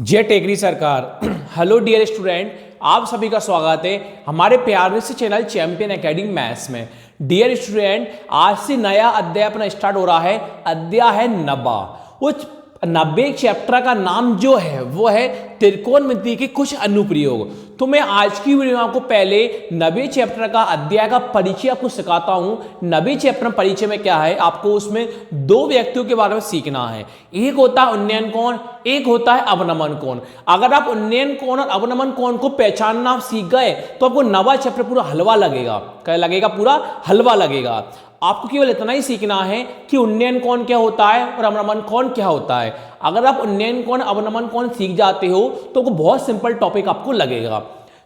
जय टेकरी सरकार। Hello dear student, आप सभी का स्वागत है हमारे प्यारे से चैनल चैंपियन एकेडमी मैथ्स में। डियर स्टूडेंट, आज से नया अध्याय अपना स्टार्ट हो रहा है। अध्याय है 90। उस 90 चैप्टर का नाम जो है वो है त्रिकोणमिति के कुछ अनुप्रयोग। तो मैं आज की वीडियो में आपको पहले 90 चैप्टर का अध्याय का परिचय आपको सिखाता हूं। 90 चैप्टर परिचय में क्या है, आपको उसमें दो व्यक्तियों के बारे में सीखना है। एक होता है उन्नयन कोण, एक होता है अवनमन कोण। अगर आप उन्नयन कोण और अवनमन कोण को पहचानना आप सीख गए तो आपको 90 चैप्टर पूरा हलवा लगेगा। क्या लगेगा? पूरा हलवा लगेगा। आपको केवल इतना ही सीखना है कि उन्नयन कोण क्या होता है और अवनमन कोण क्या होता है। अगर आप उन्नयन कोण अवनमन कोण सीख जाते हो तो बहुत सिंपल टॉपिक आपको लगेगा।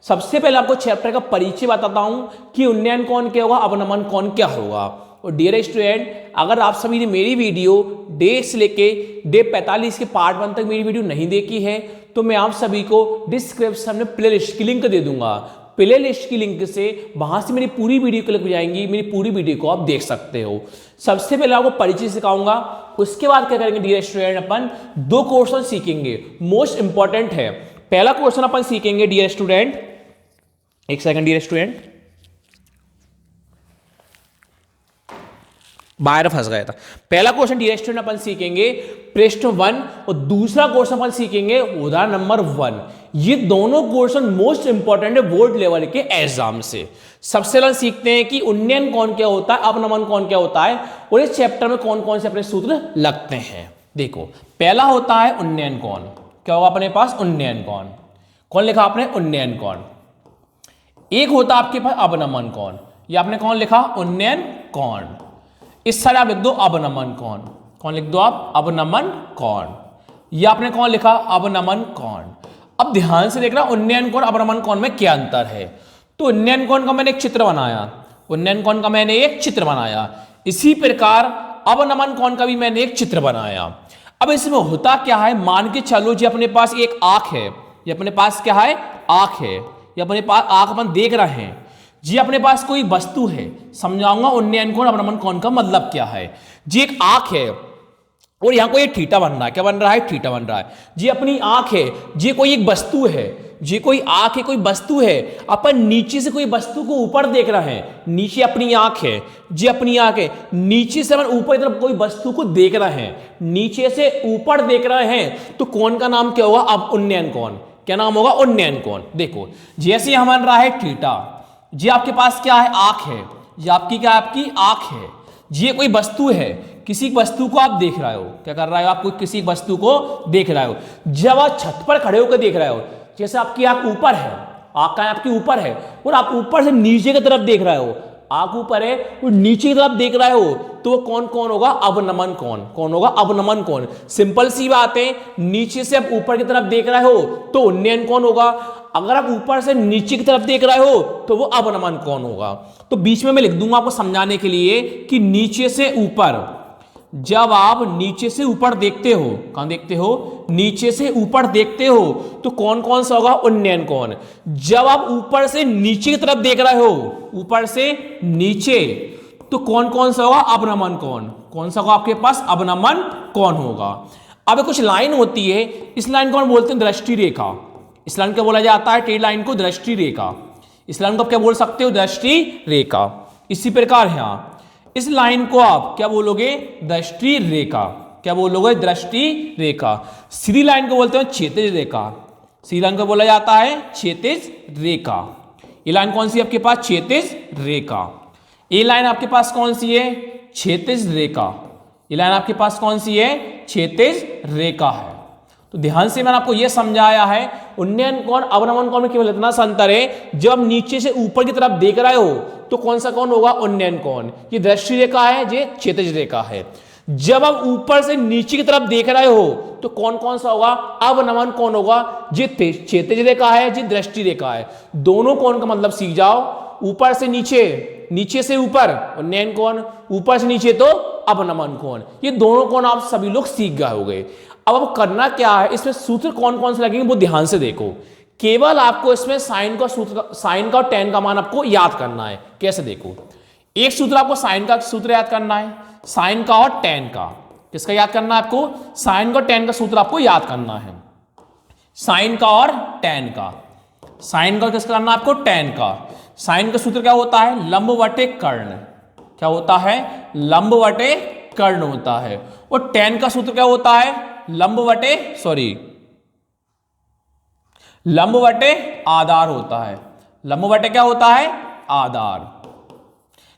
सबसे पहले आपको चैप्टर का परिचय बताता हूं कि उन्नयन कोण क्या होगा, अवनमन कोण क्या होगा। और डियर स्टूडेंट, अगर आप सभी ने मेरी वीडियो डे से लेके डे 45 के पार्ट 1 तक मेरी वीडियो नहीं देखी है तो मैं आप सभी को डिस्क्रिप्शन में प्ले लिस्ट की लिंक दे दूंगा। प्ले लिस्ट की लिंक से वहां से मेरी पूरी वीडियो क्लिक हो जाएंगी, मेरी पूरी वीडियो को आप देख सकते हो। सबसे पहले आपको परिचय सिखाऊंगा, उसके बाद क्या करेंगे डियर स्टूडेंट, अपन दो क्वेश्चन सीखेंगे, मोस्ट इंपॉर्टेंट है। पहला क्वेश्चन अपन सीखेंगे डियर स्टूडेंट, एक सेकंड डियर स्टूडेंट, बाहर फंस गया था। पहला क्वेश्चन डियर स्टूडेंट अपन सीखेंगे पृष्ठ 1 और दूसरा क्वेश्चन अपन सीखेंगे उदाहरण नंबर 1। ये दोनों क्वेश्चन मोस्ट इंपॉर्टेंट है बोर्ड लेवल के एग्जाम से। सबसे पहले सीखते हैं कि उन्नयन कोण क्या होता है, अवनमन कोण क्या होता है और इस चैप्टर में कौन कौन से अपने सूत्र लगते हैं। देखो, पहला होता है उन्नयन कोण। क्या होगा अपने पास? उन्नयन कोण। कौन लिखा आपने? उन्नयन कोण। एक होता आपके पास अवनमन कोण। ये आपने कौन लिखा? उन्नयन कोण। इस साइड आप लिख दो अवनमन कोण। कौन लिख दो आप? अवनमन कोण। ये आपने कौन लिखा? अवनमन कोण। अब ध्यान से देखना उन्नयन कोण अवनमन कोण में क्या अंतर है। तो उन्नयन कोण का मैंने एक चित्र बनाया, उन्नयन कोण का मैंने एक चित्र बनाया, इसी प्रकार अवनमन कोण का भी मैंने एक चित्र बनाया। अब इसमें होता क्या है, मान के चलो जी अपने पास एक आंख है, ये अपने पास क्या है? आंख है। ये अपने पास आंख अपन देख रहे हैं जी। अपने पास कोई वस्तु है, समझाऊंगा उन्नयन कोण अवनमन कोण का मतलब क्या है। जी एक आंख है और यहां कोई थीटा बन रहा है। क्या बन रहा है? थीटा बन रहा है। जी अपनी आंख है, जी कोई एक वस्तु है, जी कोई आंख है, कोई वस्तु है। अपन नीचे से कोई वस्तु को ऊपर देख रहे हैं, नीचे अपनी आंख है, जी अपनी आंख है, नीचे से अपन ऊपर की तरफ कोई वस्तु को देख रहे हैं, नीचे से ऊपर देख रहे हैं, तो कोण का नाम क्या होगा? अब उन्नयन कोण। क्या नाम होगा? उन्नयन कोण। देखो जैसे यहां बन रहा है थीटा, जी आपके पास क्या है? आंख है, ये आपकी क्या? आपकी आंख है। जी ये कोई वस्तु है, किसी वस्तु को आप देख रहे हो। क्या कर रहे हो? आप किसी वस्तु को देख रहे हो। जब आप छत पर खड़े होकर देख रहे हो, जैसे आपकी आंख ऊपर है, आंख का आपकी ऊपर है और आप ऊपर से नीचे की तरफ देख रहे हो, आंख ऊपर है और नीचे की तरफ देख रहे हो, तो कौन कौन होगा? अवनमन कोण। कौन होगा? अवनमन कोण। सिंपल सी बात है, नीचे से आप ऊपर की तरफ देख रहे हो तो उन्नयन कोण होगा। अगर आप ऊपर से नीचे की तरफ देख रहे हो तो वो अवनमन कोण होगा। तो बीच में मैं लिख दूंगा आपको समझाने के लिए कि नीचे से ऊपर, जब आप नीचे से ऊपर देखते हो, कहां देखते हो? नीचे से ऊपर देखते हो तो कौन कौन सा होगा? उन्नयन कोण। जब आप ऊपर से नीचे की तरफ देख रहे हो, ऊपर से नीचे, तो कौन कौन सा होगा? अवनमन कोण। कौन सा होगा आपके पास? अवनमन कोण होगा। अब कुछ लाइन होती है, इस लाइन को हम बोलते हैं दृष्टि रेखा। इस लाइन को बोला जाता है, टी लाइन को दृष्टि रेखा। इस लाइन को आप क्या बोल सकते हो? दृष्टि रेखा। इसी प्रकार यहां इस लाइन को आप क्या बोलोगे? दृष्टि रेखा। क्या बोलोगे? दृष्टि रेखा। सीधी लाइन को बोलते हैं क्षैतिज रेखा। सीधी लाइन को बोला जाता है क्षैतिज रेखा। ये लाइन कौन सी है आपके पास? क्षैतिज रेखा। ये लाइन आपके पास कौन सी है? क्षैतिज रेखा। ये लाइन आपके पास कौन सी है? क्षैतिज रेखा है। तो ध्यान से मैंने आपको यह समझाया है, उन्नयन कोण अवनमन कोण में केवल इतना सा अंतर है, जब आप नीचे से ऊपर की तरफ देख रहे हो तो कौन सा कोण होगा? उन्नयन कोण। ये दृष्टि रेखा है, ये क्षैतिज रेखा है। जब आप ऊपर से नीचे की तरफ देख रहे हो तो कौन कौन सा होगा? अवनमन कोण होगा। ये क्षैतिज रेखा है, ये दृष्टि रेखा है। दोनों कोण का मतलब सीख जाओ। ऊपर से नीचे, नीचे से ऊपर उन्नयन कोण, ऊपर से नीचे तो अवनमन कोण। ये दोनों कोण आप सभी लोग सीख गए होंगे। अब करना क्या है, इसमें सूत्र कौन कौन से लगेंगे वो ध्यान से देखो। केवल आपको इसमें साइन का सूत्र, साइन का और tan का मान आपको याद करना है। कैसे? देखो, एक सूत्र आपको साइन का सूत्र याद करना है, साइन का और टेन का। किसका याद करना है आपको? साइन का और टेन का सूत्र आपको याद करना है। साइन का और टेन का, साइन का किसका करना है आपको? टेन का। साइन का सूत्र क्या होता है? लंब बटे कर्ण। क्या होता है? लंब बटे कर्ण होता है। और टेन का सूत्र क्या होता है? लंब बटे आधार होता है। लंब बटे क्या होता है? आधार।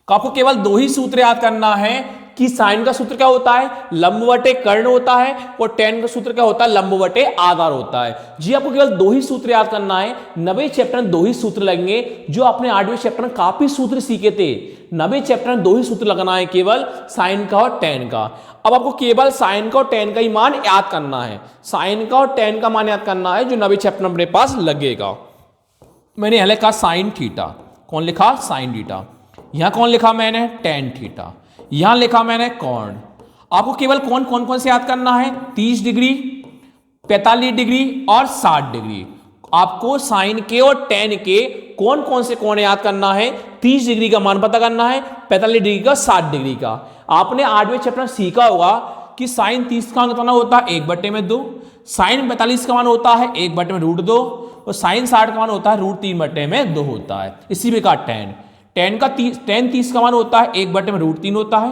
तो आपको केवल दो ही सूत्र याद करना है कि साइन का सूत्र क्या होता है? लंब बटे कर्ण होता है, और टेन का सूत्र क्या होता है? लंब बटे आधार होता है। जी आपको केवल दो ही सूत्र याद करना है। 90 चैप्टर में दो ही सूत्र लगेंगे, जो आपने 8वें चैप्टर में काफी सूत्र सीखे थे। 90 चैप्टर में दो ही सूत्र लगाना है, केवल साइन का और टेन का। अब आपको केवल साइन का और टेन का ही मान याद करना है। साइन का और टेन का मान याद करना है जो 90 चैप्टर में अपने पास लगेगा। मैंने यहां लिखा साइन थीटा। कौन लिखा? Sine theta. यहां कौन लिखा मैंने? Tan theta. यहां लिखा मैंने कोण। आपको केवल कौन से याद करना है? 30 डिग्री, 45 डिग्री और 60 डिग्री। आपको साइन के और टेन के कौन से कोण याद करना है? 30 डिग्री का मान पता करना है, 45 डिग्री का, 60 डिग्री का। आपने 8वें चैप्टर में सीखा होगा कि साइन 30 का मान कितना होता है? 1/2। साइन 45 का मान होता है 1/√2, और साइन 60 का मान होता है √3/2 होता है। इसी प्रकार टेन 30 का मान होता है 1/√3 होता है,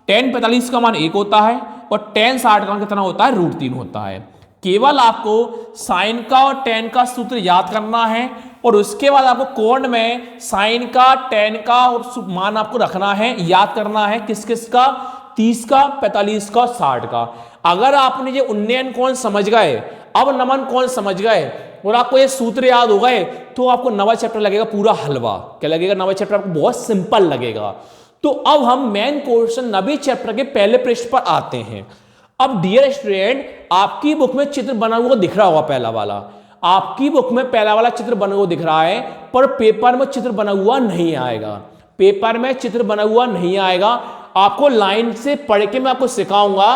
टेन 45 का मान 1 होता है, और टेन 60 का मान कितना होता है? √3 होता है। केवल आपको साइन का और टेन का सूत्र याद करना है, और उसके बाद आपको कोण में साइन का, टेन का और मान आपको रखना है, याद करना है। किस किस का? 30 का, 45 का, 60 का। अगर आपने ये उन्नयन कोण समझ गए, अब नमन कोण समझ गए, और आपको ये सूत्र याद हो गए, तो आपको 9वां चैप्टर लगेगा पूरा हलवा। क्या लगेगा? 9वां चैप्टर आपको बहुत सिंपल लगेगा। तो अब हम मेन क्वेश्चन 90 चैप्टर के पहले पृष्ठ पर आते हैं। अब डियर स्टूडेंट, आपकी बुक में चित्र बना हुआ दिख रहा होगा, पहला वाला। आपकी बुक में पहला वाला चित्र बना हुआ दिख रहा है, पर पेपर में चित्र बना हुआ नहीं आएगा। पेपर में चित्र बना हुआ नहीं आएगा। आपको लाइन से पढ़ के मैं आपको सिखाऊंगा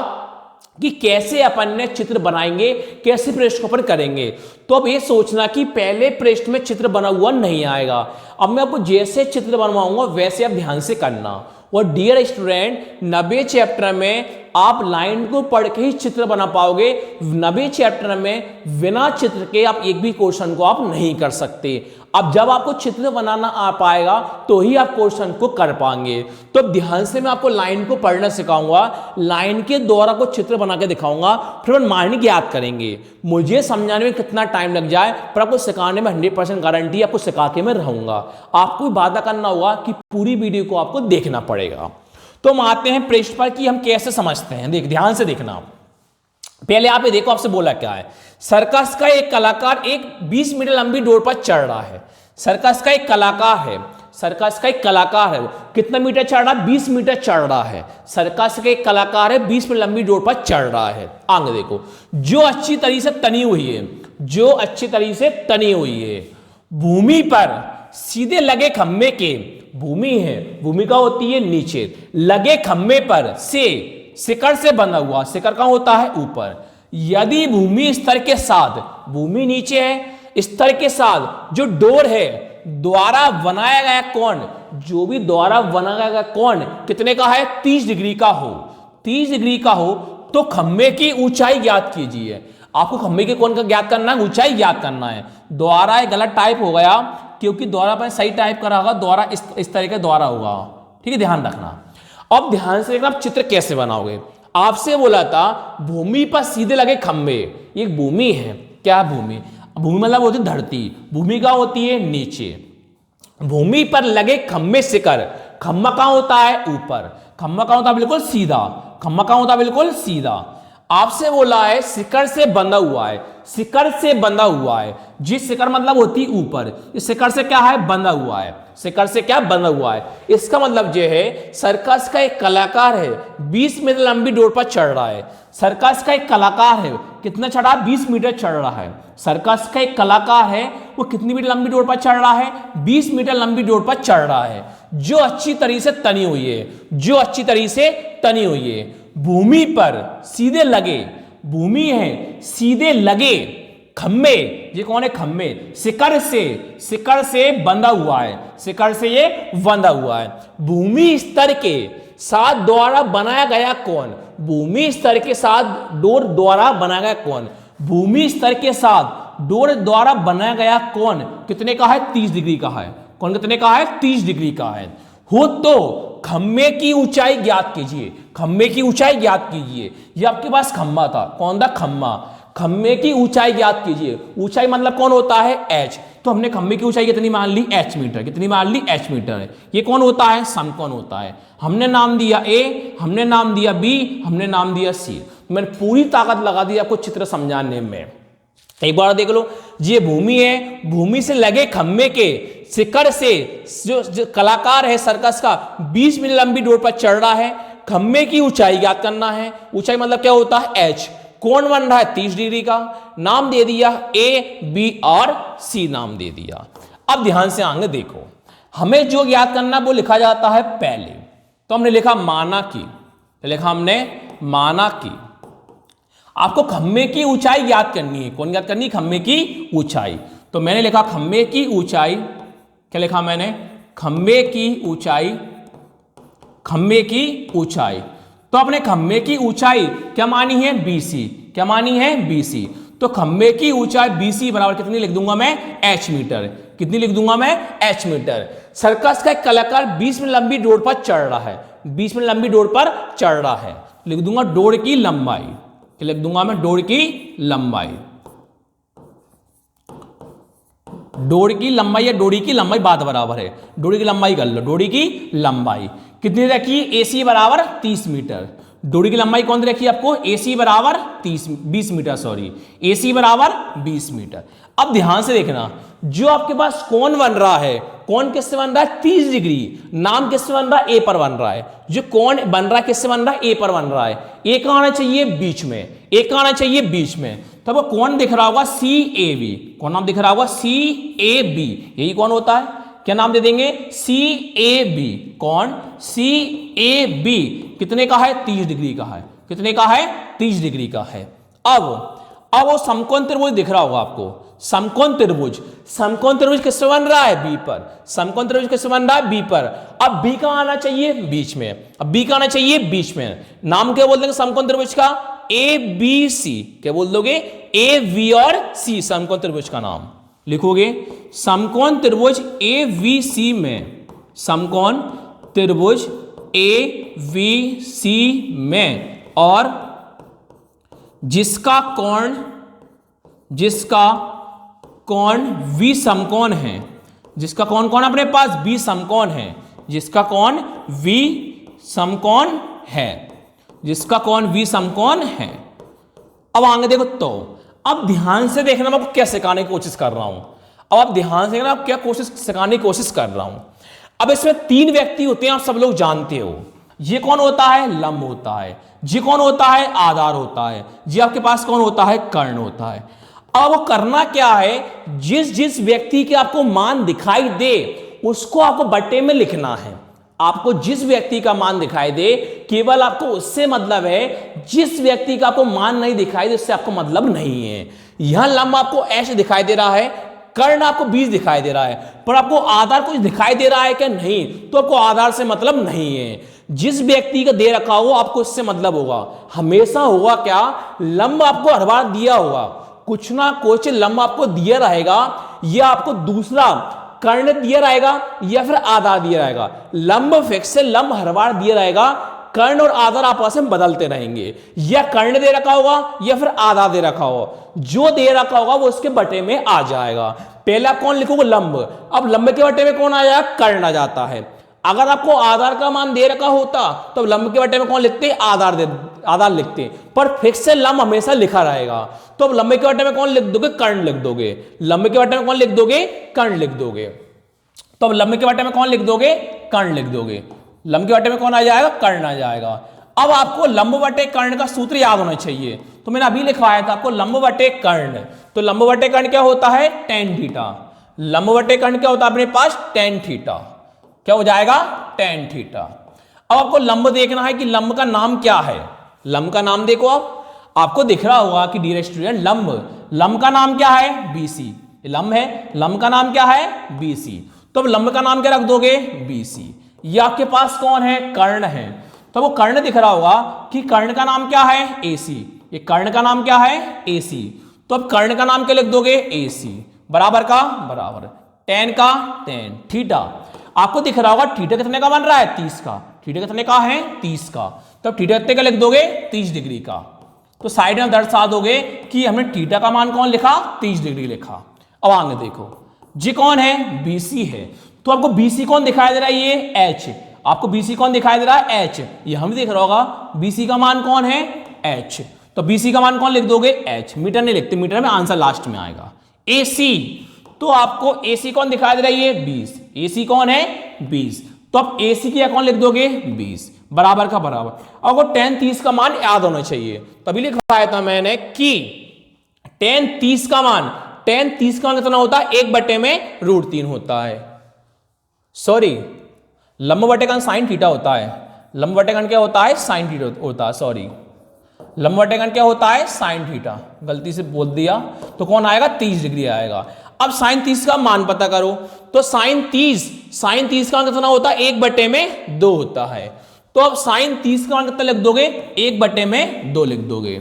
कि कैसे अपन ने चित्र बनाएंगे, कैसे पृष्ठ को अपन करेंगे। तो अब ये सोचना कि पहले पृष्ठ में चित्र बना हुआ नहीं आएगा। अब मैं आपको जैसे चित्र बनवाऊंगा वैसे आप ध्यान से करना। और डियर स्टूडेंट, 90 चैप्टर में आप लाइन को पढ़ के ही चित्र बना पाओगे। 90 चैप्टर में बिना चित्र के आप एक भी क्वेश्चन को आप नहीं कर सकते। अब जब आपको चित्र बनाना आ पाएगा तो ही आप क्वेश्चन को कर पाएंगे। तो ध्यान से मैं आपको लाइन को पढ़ना सिखाऊंगा, लाइन के द्वारा को चित्र बना के दिखाऊंगा, फिर हम माइंड याद करेंगे। मुझे समझाने में कितना टाइम लग जाए, पर आपको सिखाने में 100% गारंटी, आपको सिखा के मैं रहूंगा। आपको वादा करना होगा कि पूरी वीडियो को आपको देखना पड़ेगा। तो हम आते हैं पृष्ठ पर कि हम कैसे समझते हैं। ध्यान से देखना। पहले आप ये देखो, आपसे बोला क्या है? सर्कस का एक कलाकार एक 20 मीटर लंबी डोर पर चढ़ रहा है। सर्कस का एक कलाकार है, सर्कस का एक कलाकार है, कितना मीटर चढ़ रहा है? 20 मीटर चढ़ रहा है। सर्कस का एक कलाकार है, 20 मीटर लंबी डोर पर चढ़ रहा है। आगे देखो, जो अच्छी तरीके से तनी हुई है, जो अच्छी तरीके से तनी हुई है, भूमि पर सीधे लगे खम्भे के, भूमि है, भूमिका होती है नीचे, लगे खम्भे पर से शिखर से बंधा हुआ, शिखर कहां होता है? ऊपर। यदि भूमि स्तर के साथ, भूमि नीचे है, स्तर के साथ जो डोर है द्वारा बनाया गया कोण, जो भी द्वारा बनाया गया कोण कितने का है? 30 डिग्री का हो, 30 डिग्री का हो, तो खम्भे की ऊंचाई ज्ञात कीजिए। आपको खम्भे के कोण का ज्ञात करना है, ऊंचाई ज्ञात करना है। द्वारा गलत टाइप हो गया, क्योंकि द्वारा पर सही टाइप करा होगा, द्वारा इस तरह का द्वारा होगा। ठीक है, ध्यान रखना। अब ध्यान से देखना, आप चित्र कैसे बनाओगे। आपसे बोला था भूमि पर सीधे लगे खंबे, एक भूमि है। क्या भूमि? भूमि मतलब होती धरती, भूमि का होती है नीचे, भूमि पर लगे खंबे शिखर, खंबा कहां होता है? ऊपर। खंबा कहां होता है? बिल्कुल सीधा। खंबा कहां होता है? बिल्कुल सीधा। आपसे बोला है शिखर से बंधा हुआ है, शिखर से बंधा हुआ है। जिस शिखर मतलब होती ऊपर, इस शिखर से क्या है? बंधा हुआ है। शिखर से क्या? बंधा हुआ है। इसका मतलब यह है सर्कस का एक कलाकार है, 20 मीटर लंबी डोर पर चढ़ रहा है। सर्कस का एक कलाकार है, कितना चढ़ा? 20 मीटर चढ़ रहा है। सर्कस का एक कलाकार है, वो कितनी मीटर लंबी डोर पर चढ़ रहा है? 20 मीटर लंबी डोर पर चढ़ रहा है, जो अच्छी तरीके से तनी हुई है, जो अच्छी तरीके से तनी हुई है। भूमि पर सीधे लगे, भूमि है, सीधे लगे खम्बे, ये कौन है? खम्बे। शिखर से बंधा हुआ है, शिखर से ये बंधा हुआ है। भूमि स्तर के, साथ द्वारा बनाया गया कोण, भूमि स्तर के साथ डोर द्वारा बनाया गया कोण, भूमि स्तर के साथ डोर द्वारा बनाया गया कोण कितने का है? 30 डिग्री का है। कोण कितने का है? 30 डिग्री का है। हो तो खम्भे की ऊंचाई ज्ञात कीजिए, खम्भे की ऊंचाई ज्ञात कीजिए। ये आपके पास खम्भा था, कौन था? खम्भा। खम्भे की ऊंचाई ज्ञात कीजिए। ऊंचाई मतलब कौन होता है? h। तो हमने खम्भे की ऊंचाई कितनी मान ली? h metre. कितनी मान ली? h मीटर है। ये कौन होता है? समकोण होता है। हमने नाम दिया a, हमने नाम दिया b, हमने नाम दिया c। मैंने पूरी ताकत लगा दी आपको चित्र समझाने में। एक बार देख लो, ये भूमि है, भूमि से लगे खम्भे के शिखर से जो कलाकार है सर्कस का 20 मीटर लंबी डोर पर चढ़ रहा है। खम्भे की ऊंचाई ज्ञात करना है। ऊंचाई मतलब क्या होता है? h। कोण बन रहा है 30 डिग्री का। नाम दे दिया a, b और c नाम दे दिया। अब ध्यान से आगे देखो, हमें जो ज्ञात करना वो लिखा जाता है पहले। तो हमने लिखा माना की, लिखा हमने माना की। आपको खम्भे की ऊंचाई ज्ञात करनी है। कौन ज्ञात करनी है? खम्भे की ऊंचाई। तो मैंने लिखा खम्भे की ऊंचाई, क्या लिखा मैंने? खम्भे की ऊंचाई, खम्भे की ऊंचाई। तो अपने खम्भे की ऊंचाई क्या मानी है? BC। क्या मानी है? BC। तो खम्भे की ऊंचाई BC बराबर कितनी लिख दूंगा मैं? h metre. कितनी लिख दूंगा मैं? h metre. सर्कस का एक कलाकार 20 मीटर लंबी डोर पर चढ़ रहा है, 20 मीटर लंबी डोर पर चढ़ रहा है। लिख दूंगा डोर की लंबाई, लिख दूंगा मैं डोर की लंबाई। डोर की लंबाई या डोरी की लंबाई बात बराबर है। डोरी की लंबाई कर लो। डोरी की लंबाई कितनी रखी? AC बराबर 30 मीटर। डोरी की लंबाई कौन सी रखी आपको? AC बराबर 20 मीटर, सॉरी AC बराबर 20 मीटर। अब ध्यान से देखना, जो आपके पास कोण बन रहा है, कोण किससे बन रहा है? 30 डिग्री। नाम किससे बन रहा है? A पर बन रहा है। जो कोण बन रहा है किससे बन रहा है? A पर बन रहा है। A का आना चाहिए बीच में, A का आना चाहिए बीच में। तब वो कौन दिख रहा होगा? CAB। कौन नाम दिख रहा होगा? CAB। यही कौन होता है? क्या नाम दे देंगे? CAB। कौन? CAB कितने का है? 30 डिग्री का है। कितने का है? 30 डिग्री का है। अब वो समकोण त्रिभुज दिख रहा होगा आपको। समकोण त्रिभुज, समकोण त्रिभुज किससे बन रहा है? B पर। समकोण त्रिभुज किससे बन रहा है? B पर। अब B का आना चाहिए बीच में, अब B का आना चाहिए बीच में। नाम क्या बोल देंगे समकोण त्रिभुज का? ABC। क्या बोल दोगे? A, V और C समकोण त्रिभुज का नाम लिखोगे। समकोण त्रिभुज ABC में, समकोण त्रिभुज ABC में, और जिसका कोण V समकोण है, जिसका कोण कौन अपने पास? B समकोण है। जिसका कोण V समकोण है, जिसका कोण V समकोण है। अब आगे देखो, तो अब ध्यान से देखना, मैं आपको क्या सिखाने की कोशिश कर रहा हूं। अब आप ध्यान से देखना, आप क्या सिखाने की कोशिश कर रहा हूं। अब इसमें 3 व्यक्ति होते हैं, आप सब लोग जानते हो। ये कौन होता है? लंब होता है। ये कौन होता है? आधार होता है। ये आपके पास कौन होता है? कर्ण होता है। अब वो करना क्या है? जिस व्यक्ति के आपको मान दिखाई दे उसको आपको बट्टे में लिखना है। आपको जिस व्यक्ति का मान दिखाई दे, केवल आपको उससे मतलब है। जिस व्यक्ति का आपको मान नहीं दिखाई दे उससे आपको मतलब नहीं है। यहां लंब आपको ऐसे दिखाई दे रहा है, कर्ण आपको 20 दिखाई दे रहा है, पर आपको आधार कुछ दिखाई दे रहा है क्या? नहीं। तो आपको आधार से मतलब नहीं है। जिस व्यक्ति का दे रखा हो आपको इससे मतलब होगा। हमेशा होगा क्या? लंब आपको हर बार दिया होगा, कुछ ना कुछ लंब आपको दिया रहेगा, या आपको दूसरा कर्ण दिया रहेगा या फिर आधार दिया रहेगा। लंब फिक्स से लंब हर बार दिया रहेगा, कर्ण और आधार आपस में बदलते रहेंगे। या कर्ण दे रखा होगा या फिर आधार दे रखा होगा। जो दे रखा होगा वो उसके बटे में आ जाएगा। पहले आप कौन लिखोगे? लंब। अब लंब के बटे में कौन आ जाएगा? कर्ण आ जाता है। अगर आपको आधार का मान दे रखा होता तो लंब के बटे में कौन लिखते? आधार लिखते, पर फिक्स से लंब हमेशा लिखा रहेगा। तो अब लंब के बटे में कौन लिख दोगे? कर्ण लिख दोगे। लंब के बटे में कौन लिख दोगे? कर्ण लिख दोगे। तो अब लंब के बटे में कौन लिख दोगे? कर्ण लिख दोगे। लंब के बटे में कौन आ जाएगा? कर्ण आ जाएगा। अब आपको लंब बटे कर्ण का सूत्र याद होना चाहिए। तो मैंने अभी लिखवाया था आपको लंब बटे कर्ण। तो लंब बटे कर्ण क्या होता है? tan theta. लंब बटे कर्ण क्या होता है अपने पास? tan theta. क्या हो जाएगा? tan theta. अब आपको लंब देखना है कि लंब का नाम क्या है। लंब का नाम देखो, आपको दिख रहा होगा कि डियर स्टूडेंट लंब का नाम क्या है? BC। लंब है, लंब का नाम क्या है? BC। तो अब लंब का नाम क्या रख दोगे? BC। ये आपके पास कौन है? कर्ण है। तो वो कर्ण दिख रहा होगा कि कर्ण का नाम क्या है AC, ये कर्ण का नाम क्या है AC। तो अब कर्ण का नाम क्या लिख दोगे AC, बराबर का बराबर tan का tan, थीटा आपको दिख रहा होगा थीटा कितने का बन रहा है 30 का, थीटा कितने का है 30 का, तो थीटा कितने का लिख दोगे 30 डिग्री का। तो साइड में दर्शा दोगे कि हमने थीटा का मान कौन लिखा 30 डिग्री लिखा। अब आगे देखो जी कौन है BC है, तो आपको BC कौन दिखाई दे रहा है ये H, आपको BC कौन दिखाई दे रहा है H, ये हम देख रहा होगा BC का मान कौन है H, तो BC का मान कौन लिख दोगे H, मीटर नहीं लिखते, मीटर में आंसर लास्ट में आएगा। AC तो आपको AC कौन दिखाई दे रहा है ये 20, AC कौन है 20, तो आप AC की कौन लिख दोगे 20 बराबर का बराबर। और tan 30 का मान याद होना चाहिए, तभी लिखवाया था मैंने कि tan 30 का मान कितना होता है 1 में √3 होता है, सॉरी लंब बटेकन साइन थीटा होता है, लंब बटेकन क्या होता है साइन थीटा होता है, सॉरी लंब बटेकन क्या होता है साइन थीटा, गलती से बोल दिया, तो कौन आएगा 30 डिग्री आएगा। अब साइन 30 का मान पता करो, तो साइन 30 का मान कितना होता है 1/2 होता है, तो अब साइन 30 का मान कितना लिख दोगे 1/2 लिख दोगे,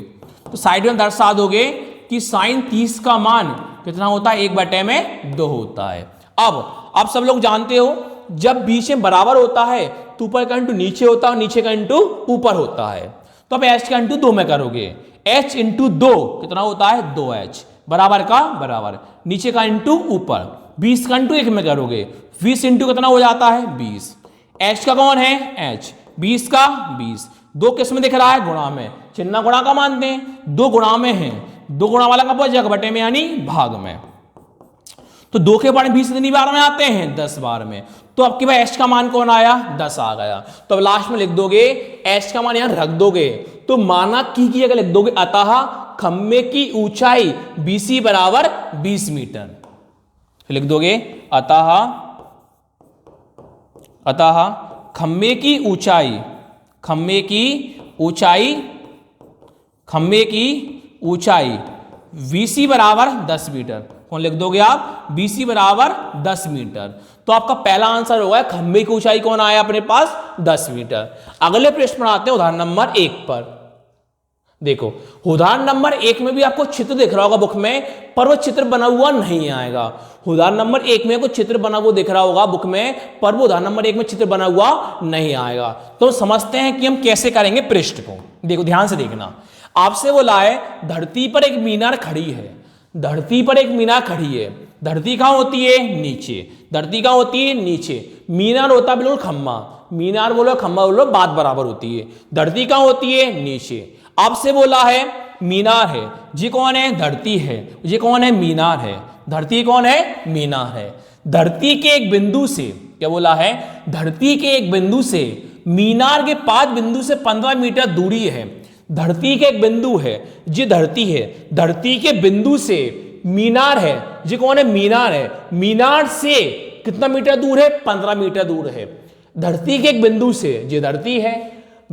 तो साइड में दर्शा दोगे कि साइन 30 का मान कितना होता है 1/2 होता है। अब सब लोग जानते हो जब बीच में बराबर होता है तो ऊपर का इंटू नीचे होता है, नीचे का इंटू ऊपर होता है, तो अब h का इंटू 2 में करोगे, h इंटू 2 कितना होता है 2h बराबर का बराबर, नीचे का इंटू ऊपर 20 का इंटू 1 में करोगे, 20 इंटू कितना हो जाता है 20, h का कौन है h 20 का 20, 2 किस में दिख रहा है गुणा में, चिन्ह गुणा का मानते हैं, 2 गुणा में है, 2 गुणा वाला कब बचेगा बटे में यानी भाग में, तो 2 के बार 20 कितनी बार में आते हैं 10 बार में, तो आपके पास h का मान कौन आया 10 आ गया, तो अब लास्ट में लिख दोगे h का मान यहां रख दोगे, तो माना की जगह लिख दोगे अतः खम्भे की ऊंचाई BC बराबर 20 मीटर, लिख दोगे अतः खम्भे की ऊंचाई BC बराबर 10 मीटर, कौन लिख दोगे आप BC बराबर 10 मीटर, तो आपका पहला आंसर होगा खंभे की ऊंचाई कौन आया अपने पास 10 मीटर। अगले प्रश्न बनाते हैं उदाहरण नंबर 1 पर। देखो उदाहरण नंबर 1 में भी आपको चित्र दिख रहा होगा बुक में, पर वो चित्र बना हुआ नहीं आएगा। उदाहरण नंबर 1 में कुछ चित्र बना हुआ दिख रहा होगा बुक में, पर वो उदाहरण नंबर 1 में चित्र बना हुआ नहीं आएगा। तो समझते हैं कि हम कैसे करेंगे पृष्ठ को। देखो ध्यान से देखना, आपसे बोला है धरती पर एक मीनार खड़ी है, धरती पर एक मीनार खड़ी है, धरती कहां होती है नीचे, धरती कहां होती है नीचे, मीनार होता है बिल्कुल खम्मा, मीनार बोलो खम्मा बोलो बात बराबर होती है, धरती कहां होती है नीचे। आपसे बोला है मीनार है, जी कौन है धरती है, जी कौन है मीनार है, धरती कौन है मीनार है। धरती के एक बिंदु से क्या बोला है, धरती के एक बिंदु से मीनार के 5 बिंदु से 15 मीटर दूरी है। धरती के एक बिंदु है, जी धरती है, धरती के बिंदु से मीनार है, जी कौन है मीनार है, मीनार से कितना मीटर दूर है 15 मीटर दूर है। धरती के एक बिंदु से, जी धरती है,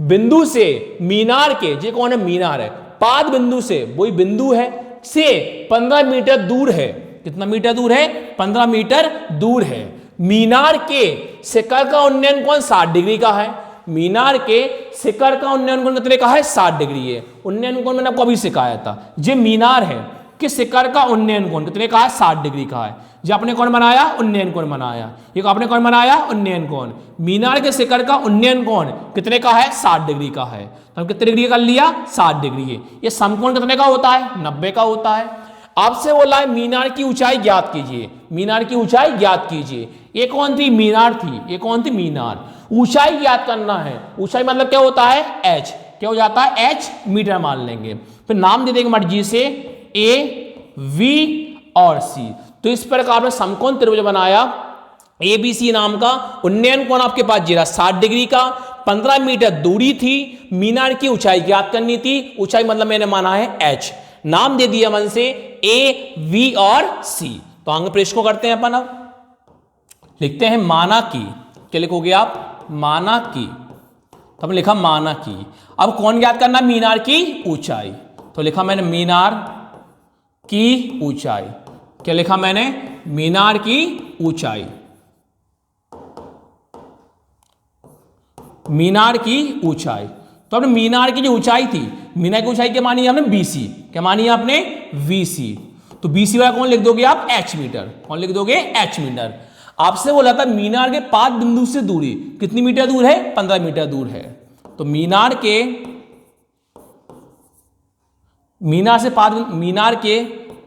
बिंदु से मीनार के, जी कौन है मीनार है, 5 बिंदु से वही बिंदु है से 15 मीटर दूर है, कितना मीटर दूर है 15 मीटर दूर है। मीनार के शिखर का उन्नयन कोण 60 डिग्री का है, मीनार के शिखर का उन्नयन कोण कितने का है 60 डिग्री है। उन्नयन कोण मैंने आपको अभी सिखाया था, जे मीनार है कि शिखर का उन्नयन कोण कितने का है 60 डिग्री का है। जो आपने कौन बनाया उन्नयन कोण बनाया, ये आपने कौन बनाया उन्नयन कोण। मीनार के शिखर का उन्नयन कोण कितने का है 60 डिग्री का है, तो हम कितने डिग्री कर लिया 60 डिग्री है। ये समकोण कितने का होता है 90 का होता है। आपसे बोला है मीनार की ऊंचाई ज्ञात कीजिए, मीनार की ऊंचाई ज्ञात कीजिए। ये कौन थी मीनार थी, ये कौन थी मीनार। ऊंचाई ज्ञात करना है, ऊंचाई मतलब क्या होता है h, क्या हो जाता है h मीटर मान लेंगे, फिर नाम दे देंगे मर्जी से a v और c। तो इस प्रकार में समकोण त्रिभुज बनाया ABC नाम का। उन्नयन कोण आपके पास जीरा 60 डिग्री का, 15 मीटर दूरी थी, मीनार की ऊंचाई ज्ञात करनी थी, ऊंचाई मतलब मैंने माना है h, नाम दे दिया मन से A V और C। तो आगे प्रश्न को करते हैं अपन। अब लिखते हैं माना की, क्या लिखोगे आप माना की, तो हमने लिखा माना की। अब कौन ज्ञात करना मीनार की ऊंचाई, तो लिखा मैंने मीनार की ऊंचाई, क्या लिखा मैंने मीनार की ऊंचाई। मीनार की ऊंचाई। तो आपने मीनार की जो ऊंचाई थी, मीनार की ऊंचाई क्या मानी है आपने? बीसी। क्या मानी है आपने? वीसी। तो बीसी वाला कौन लिख दोगे आप? H metre. कौन लिख दोगे? H metre. आपसे बोला था मीनार के 5 बिंदु से दूरी कितनी मीटर दूर है? 15 मीटर दूर है। तो मीनार के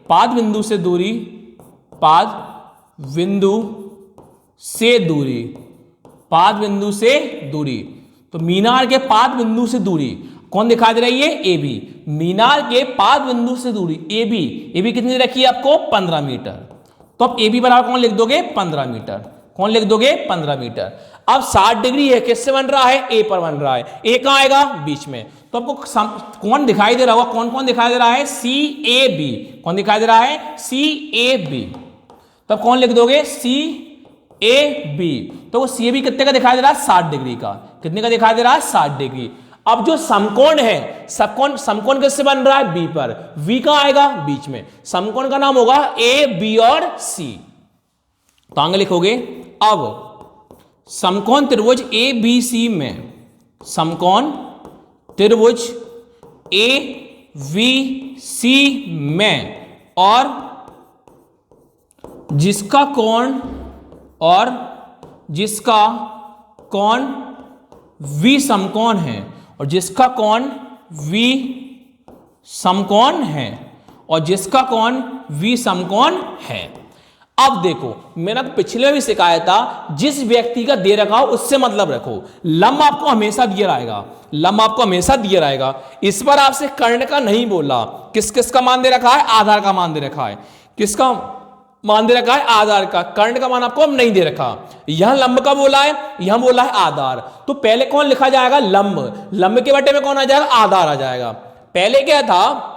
5 बिंदु से दूरी, 5 बिंदु से दूरी, 5 बिंदु से दूरी। तो मीनार के 5 बिंदु से दूरी कौन दिखा दे रही है? A B. मीनार के 5 बिंदु से दूरी ए बी कितनी रखी है आपको? 15 मीटर। तो अब ए बी बराबर कौन लिख दोगे? 15 मीटर। कौन लिख दोगे? 15 मीटर। अब 60 डिग्री है, किससे बन रहा है? ए पर बन रहा है। ए कहां आएगा? बीच में। तो आपको कौन दिखाई दे रहा होगा? कौन कौन दिखाई दे रहा है? सी ए बी। कौन दिखाई दे रहा है? सी ए बी। तब कौन लिख दोगे? सी ए बी। तो वो सी ए बी कितने का दिखाई दे रहा है? 60 डिग्री का। कितने का दिखाई दे रहा है? 60 डिग्री। अब जो समकोण है, समकोण किससे बन रहा है? बी पर। वी कहां आएगा? बीच में। समकोण का नाम होगा ए बी और सी। तो आगे लिखोगे अब समकोण त्रिभुज ए बी सी में, समकोण त्रिभुज ए बी सी में और जिसका कोण वी समकोण है, और जिसका कोण वी समकोण है, और जिसका कोण वी समकोण है। अब देखो, मैंने पिछले भी सिखाया था, जिस व्यक्ति का दे रखा हो उससे मतलब रखो। लंब आपको हमेशा दिया रहेगा, लंब आपको हमेशा दिया रहेगा। इस बार आपसे कर्ण का नहीं बोला। किस किस का मान दे रखा है? आधार का मान दे रखा है। किसका मान दे रखा है? आधार का। कर्ण का मान आपको अब नहीं दे रखा। यहां लंब का बोला है, यहां बोला है आधार। तो पहले कौन लिखा जाएगा? लंब। लंब के बटे में कौन आ जाएगा? आधार आ जाएगा। पहले क्या था?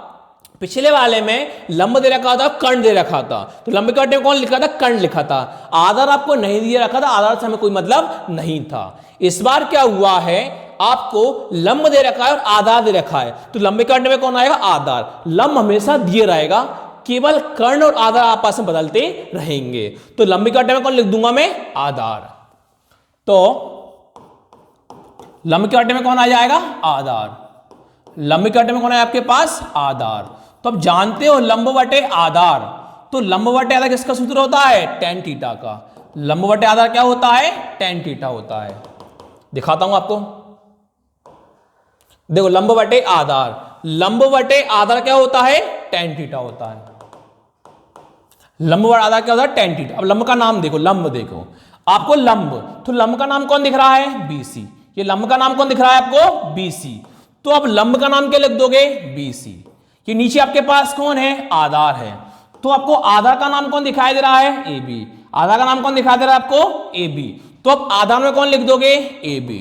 पिछले वाले में लंब दे रखा था, कर्ण दे रखा था। तो लंब के बटे में कौन लिखा था? कर्ण लिखा था। आधार आपको नहीं दिया रखा था, आधार से हमें कोई मतलब नहीं था। इस बार क्या हुआ है? आपको लंब दे रखा है और आधार दे रखा है। तो लंब के बटे में कौन आएगा? आधार। लंब हमेशा दिए रहेगा, केवल कर्ण और आधार आपस में बदलते रहेंगे। तो लंब के बटे में कौन लिख दूंगा मैं? आधार। तो लंब के बटे में कौन आ जाएगा? आधार। लंब के बटे में कौन है आपके पास? आधार। तो अब जानते हो लंब बटे आधार। तो लंब बटे आधार किसका सूत्र होता है? tan थीटा का। लंब बटे आधार क्या होता है? tan थीटा होता है। दिखाता हूं आपको, देखो लंब बटे आधार, लंब बटे आधार क्या होता है? tan थीटा होता है। लंब बटे आधार क्या होता है? tan theta. अब लंब का नाम देखो, लंब देखो आपको, लंब, तो लंब का नाम कौन दिख रहा है? बीसी। ये लंब का नाम कौन दिख रहा है आपको? बीसी। तो अब लंब का नाम क्या लिख दोगे? बीसी। ये नीचे आपके पास कौन है? आधार है। तो आपको आधार का नाम कौन दिखाई दे रहा है? A B. आधार का नाम कौन दिखाई दे रहा है आपको? A B. तो अब आधार में कौन लिख दोगे? A B.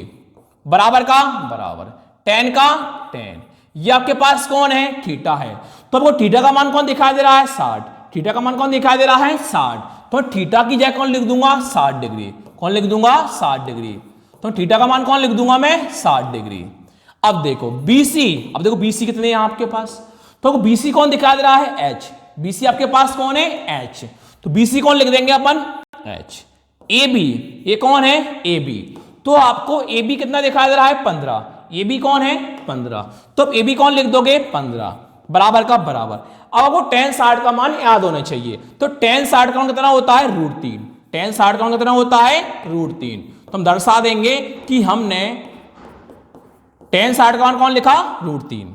बराबर का बराबर, tan का tan। ये आपके पास कौन है? थीटा है। तो आपको थीटा का मान कौन दिखाई दे रहा है? 60। थीटा का मान कौन दिखाई दे रहा है? 60। तो थीटा की जगह कौन लिख दूंगा? 60 डिग्री। कौन लिख दूंगा? 60 डिग्री। तो थीटा का मान कौन लिख दूंगा मैं? 60 डिग्री। अब देखो BC, अब देखो BC कितने हैं आपके पास? तो BC कौन दिखा दे रहा है? H। BC आपके पास कौन है? H। तो BC कौन लिख देंगे अपन? H। AB, ये कौन है? AB। तो आपको AB कितना दिखा दे रहा है? 15। AB कौन है? 15। तो अब AB कौन लिख दोगे? 15। बराबर का बराबर। अब आपको tan 60 का मान याद होना चाहिए। तो tan 60 का मान कितना होता है? √3। tan 60 का मान कितना होता है? √3। तो हम दर्शा देंगे कि हमने tan 60 का मान कौन लिखा? √3।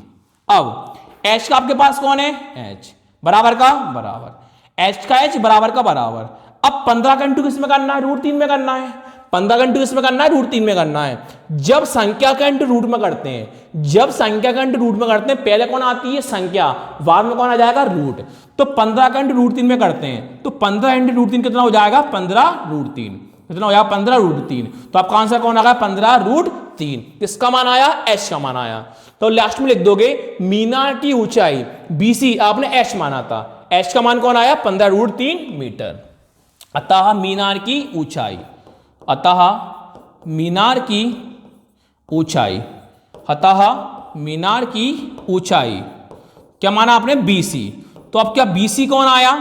अब H का आपके पास कौन है? H। बराबर का बराबर, H का H बराबर का बराबर। अब 15 का इंटू किस में करना है? √3 में करना है। 15 का इंटू किस में करना है? √3 में करना है। जब संख्या का इंटू रूट में करते हैं, जब संख्या का इंटू रूट में करते हैं, पहले कौन आती है? संख्या, बाद में कौन आ जाएगा? रूट। तो 15 का इंटू √3 में करते हैं, तो 15 इंटू √3 कितना हो जाएगा? 15√3। कितना हो जाएगा? 15√3। तो आपका आंसर कौन आ गया? 15√3। किसका मान आया? H का मान आया। तो लास्ट में लिख दोगे मीनार की ऊंचाई BC आपने H माना था, H का मान कौन आया? 15√3 मीटर। अतः मीनार की ऊंचाई, अतः मीनार की ऊंचाई, अतः मीनार की ऊंचाई क्या माना आपने? BC। तो अब क्या BC कौन आया?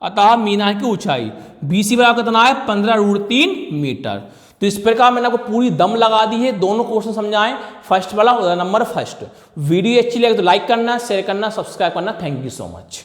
अतः मीनार की ऊंचाई BC बराबर कितना है? 15√3 मीटर। तो इस प्रकार मैंने आपको पूरी दम लगा दी है, दोनों क्वेश्चन समझाएं, फर्स्ट वाला उदाहरण नंबर फर्स्ट। वीडियो अच्छी लगे तो लाइक करना, शेयर करना, सब्सक्राइब करना। Thank you so much.